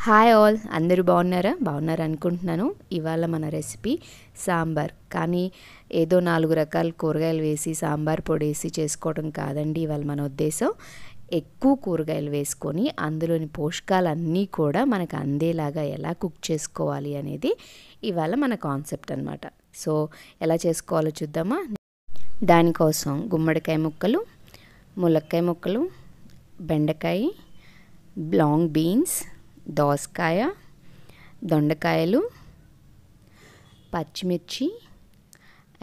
Hi all, అందరూ బాగున్నారా అనుకుంటున్నాను. ఇవాళ మన రెసిపీ సాంబార్. కానీ ఏదో 4 రకాల కూరగాయలు వేసి సాంబార్ పొడి వేసి చేసుకోవడం కాదండి ఇవాళ మన ఉద్దేశం. ఎక్కువ కూరగాయలు వేసుకొని అందులోని పోషకాలన్నీ కూడా మనకు అందేలాగా ఎలా కుక్ చేసుకోవాలి అనేది ఇవాళ మన కాన్సెప్ట్ అనమాట. సో ఎలా చేసుకోవాలో చూద్దామా. దానికోసం గుమ్మడికాయ ముక్కలు, ములక్కాయ ముక్కలు, బెండకాయ, లాంగ్ బీన్స్, దోసకాయ, దొండకాయలు, పచ్చిమిర్చి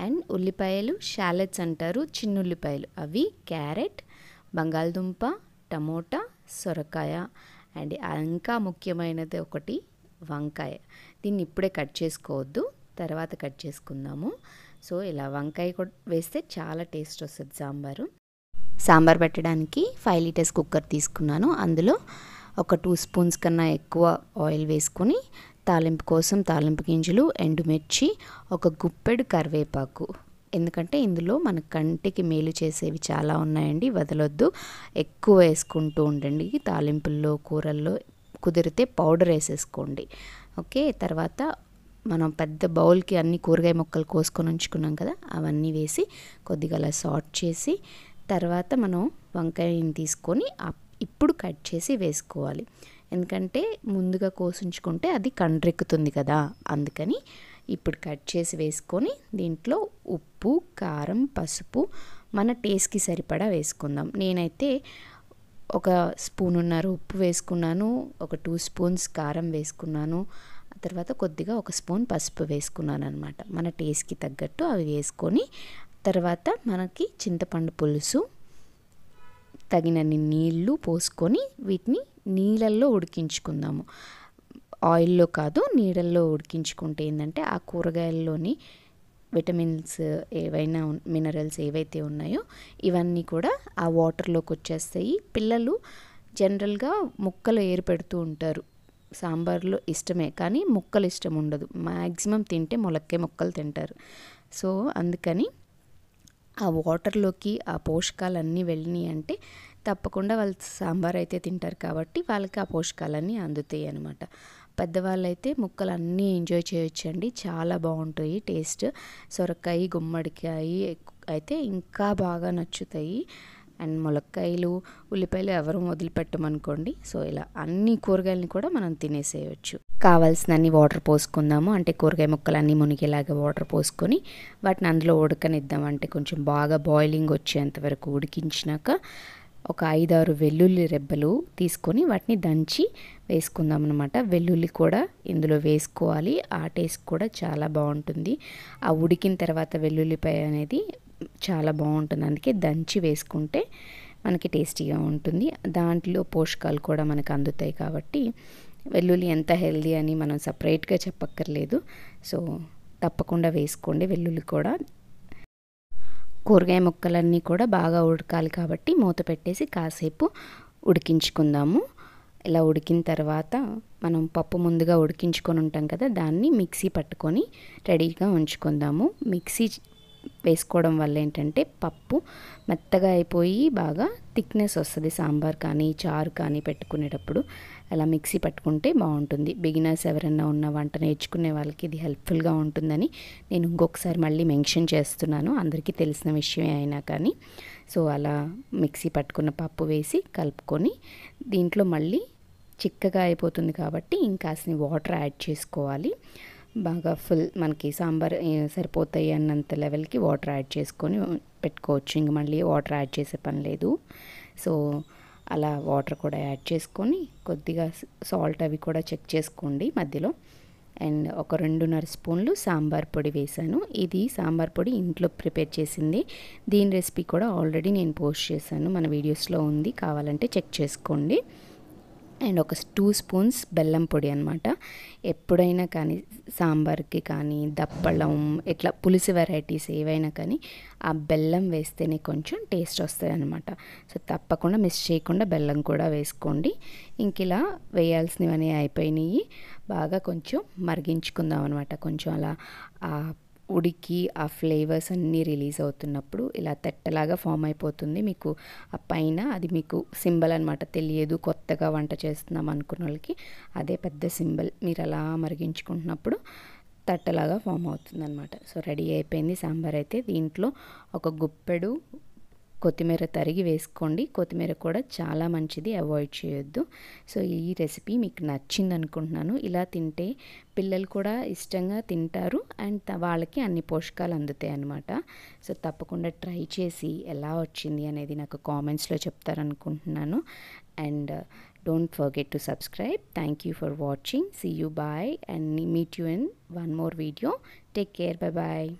అండ్ ఉల్లిపాయలు, షాలెట్స్ అంటారు, చిన్న ఉల్లిపాయలు అవి, క్యారెట్, బంగాళదుంప, టమోటా, సొరకాయ అండ్ ఇంకా ముఖ్యమైనది ఒకటి వంకాయ. దీన్ని ఇప్పుడే కట్ చేసుకోవద్దు, తర్వాత కట్ చేసుకుందాము. సో ఇలా వంకాయ కూడా వేస్తే చాలా టేస్ట్ వస్తుంది సాంబార్ పెట్టడానికి 5 లీటర్స్ కుక్కర్ తీసుకున్నాను. అందులో ఒక 2 స్పూన్స్ కన్నా ఎక్కువ ఆయిల్ వేసుకొని తాలింపు కోసం తాలింపు గింజలు, ఎండుమిర్చి, ఒక గుప్పెడు కరివేపాకు. ఎందుకంటే ఇందులో మన కంటికి మేలు చేసేవి చాలా ఉన్నాయండి, వదలొద్దు. ఎక్కువ వేసుకుంటూ ఉండండి తాలింపుల్లో, కూరల్లో. కుదిరితే పౌడర్ వేసేసుకోండి. ఓకే, తర్వాత మనం పెద్ద బౌల్కి అన్ని కూరగాయ ముక్కలు కోసుకొని ఉంచుకున్నాం కదా, అవన్నీ వేసి కొద్దిగా అలా సాట్ చేసి తర్వాత మనం వంకాయని తీసుకొని ఇప్పుడు కట్ చేసి వేసుకోవాలి. ఎందుకంటే ముందుగా కోసించుకుంటే అది కండ్రెక్కుతుంది కదా, అందుకని ఇప్పుడు కట్ చేసి వేసుకొని దీంట్లో ఉప్పు, కారం, పసుపు మన టేస్ట్కి సరిపడా వేసుకుందాం. నేనైతే ఒక స్పూనున్నర ఉప్పు వేసుకున్నాను, ఒక 2 స్పూన్స్ కారం వేసుకున్నాను, తర్వాత కొద్దిగా 1 స్పూన్ పసుపు వేసుకున్నాను అనమాట. మన టేస్ట్కి తగ్గట్టు అవి వేసుకొని తర్వాత మనకి చింతపండు పులుసు, తగినన్ని నీళ్లు పోసుకొని వీటిని నీళ్ళల్లో ఉడికించుకుందాము. ఆయిల్లో కాదు, నీళ్ళల్లో ఉడికించుకుంటే ఏంటంటే ఆ కూరగాయల్లోని విటమిన్స్ ఏవైనా, మినరల్స్ ఏవైతే ఉన్నాయో ఇవన్నీ కూడా ఆ వాటర్లోకి వచ్చేస్తాయి. పిల్లలు జనరల్గా ముక్కలు ఏరు పెడుతూ ఉంటారు. సాంబార్లో ఇష్టమే కానీ ముక్కలు ఇష్టం ఉండదు. మ్యాక్సిమం తింటే ములక్కాయ ముక్కలు తింటారు. సో అందుకని ఆ వాటర్లోకి ఆ పోషకాలన్నీ వెళ్ళినాయి అంటే తప్పకుండా వాళ్ళు సాంబార్ అయితే తింటారు, కాబట్టి వాళ్ళకి ఆ పోషకాలన్నీ అందుతాయి అన్నమాట. పెద్దవాళ్ళు అయితే ముక్కలు అన్నీ ఎంజాయ్ చేయొచ్చండి, చాలా బాగుంటాయి టేస్ట్. సొరకాయ, గుమ్మడికాయ అయితే ఇంకా బాగా నచ్చుతాయి. అండ్ ములక్కాయలు, ఉల్లిపాయలు ఎవరు వదిలిపెట్టమనుకోండి. సో ఇలా అన్ని కూరగాయలని కూడా మనం తినేసేయచ్చు. కావాల్సినన్ని వాటర్ పోసుకుందాము. అంటే కూరగాయ ముక్కలన్నీ మునిగేలాగా వాటర్ పోసుకొని వాటిని అందులో ఉడకనిద్దాం. అంటే కొంచెం బాగా బాయిలింగ్ వచ్చేంత వరకు ఉడికించినాక ఒక 5-6 వెల్లుల్లి రెబ్బలు తీసుకొని వాటిని దంచి వేసుకుందాం అనమాట. వెల్లుల్లి కూడా ఇందులో వేసుకోవాలి, ఆ టేస్ట్ కూడా చాలా బాగుంటుంది. ఆ ఉడికిన తర్వాత వెల్లుల్లిపాయ అనేది చాలా బాగుంటుంది, అందుకే దంచి వేసుకుంటే మనకి టేస్టీగా ఉంటుంది. దాంట్లో పోషకాలు కూడా మనకు అందుతాయి కాబట్టి వెల్లుల్లి ఎంత హెల్దీ అని మనం సపరేట్గా చెప్పక్కర్లేదు. సో తప్పకుండా వేసుకోండి వెల్లుల్లి కూడా. కూరగాయ ముక్కలన్నీ కూడా బాగా ఉడకాలి కాబట్టి మూత పెట్టేసి కాసేపు ఉడికించుకుందాము. ఇలా ఉడికిన తర్వాత మనం పప్పు ముందుగా ఉడికించుకొని ఉంటాం కదా, దాన్ని మిక్సీ పట్టుకొని రెడీగా ఉంచుకుందాము. మిక్సీ వేసుకోవడం వల్ల ఏంటంటే పప్పు మెత్తగా అయిపోయి బాగా థిక్నెస్ వస్తుంది. సాంబార్ కానీ చారు కానీ పెట్టుకునేటప్పుడు అలా మిక్సీ పట్టుకుంటే బాగుంటుంది. బిగినర్స్ ఎవరైనా ఉన్న వంట నేర్చుకునే వాళ్ళకి ఇది హెల్ప్ఫుల్గా ఉంటుందని నేను ఇంకొకసారి మళ్ళీ మెన్షన్ చేస్తున్నాను, అందరికీ తెలిసిన విషయమే అయినా కానీ. సో అలా మిక్సీ పట్టుకున్న పప్పు వేసి కలుపుకొని దీంట్లో మళ్ళీ చిక్కగా అయిపోతుంది కాబట్టి ఇంకాస్త వాటర్ యాడ్ చేసుకోవాలి. బాగా ఫుల్ మనకి సాంబార్ సరిపోతాయి అన్నంత లెవెల్కి వాటర్ యాడ్ చేసుకొని పెట్టుకోవచ్చు. ఇంక మళ్ళీ వాటర్ యాడ్ చేసే పని లేదు. సో అలా వాటర్ కూడా యాడ్ చేసుకొని కొద్దిగా సాల్ట్ అవి కూడా చెక్ చేసుకోండి మధ్యలో. అండ్ ఒక 2.5 స్పూన్లు సాంబార్ పొడి వేసాను. ఇది సాంబార్ పొడి ఇంట్లో ప్రిపేర్ చేసింది. దీని రెసిపీ కూడా ఆల్రెడీ నేను పోస్ట్ చేశాను, మన వీడియోస్లో ఉంది, కావాలంటే చెక్ చేసుకోండి. అండ్ ఒక 2 స్పూన్స్ బెల్లం పొడి అనమాట. ఎప్పుడైనా కానీ సాంబార్కి కానీ దప్పడం ఇట్లా పులుసు వెరైటీస్ ఏవైనా కానీ ఆ బెల్లం వేస్తేనే కొంచెం టేస్ట్ వస్తుంది అనమాట. సో తప్పకుండా మిస్ చేయకుండా బెల్లం కూడా వేసుకోండి. ఇంక ఇలా వేయాల్సినవన్నీ అయిపోయినాయి. బాగా కొంచెం మరిగించుకుందాం అనమాట. కొంచెం అలా ఉడికి ఆ ఫ్లేవర్స్ అన్నీ రిలీజ్ అవుతున్నప్పుడు ఇలా తెట్టలాగా ఫామ్ అయిపోతుంది. మీకు ఆ పైన అది మీకు సింబల్ అనమాట. తెలియదు కొత్తగా వంట చేస్తున్నాం అనుకున్న వాళ్ళకి అదే పెద్ద సింబల్. మీరు అలా మరిగించుకుంటున్నప్పుడు తట్టలాగా ఫామ్ అవుతుందన్నమాట. సో రెడీ అయిపోయింది సాంబార్ అయితే. దీంట్లో ఒక గుప్పెడు కొత్తిమీర తరిగి వేసుకోండి. కొత్తిమీర కూడా చాలా మంచిది, అవాయిడ్ చేయొద్దు. సో ఈ రెసిపీ మీకు నచ్చింది అనుకుంటున్నాను. ఇలా తింటే పిల్లలు కూడా ఇష్టంగా తింటారు అండ్ వాళ్ళకి అన్ని పోషకాలు అందుతాయి అన్నమాట. సో తప్పకుండా ట్రై చేసి ఎలా వచ్చింది అనేది నాకు కామెంట్స్లో చెప్తారనుకుంటున్నాను. And don't forget to subscribe. Thank you for watching. See you, bye, and meet you in one more video. Take care, bye bye.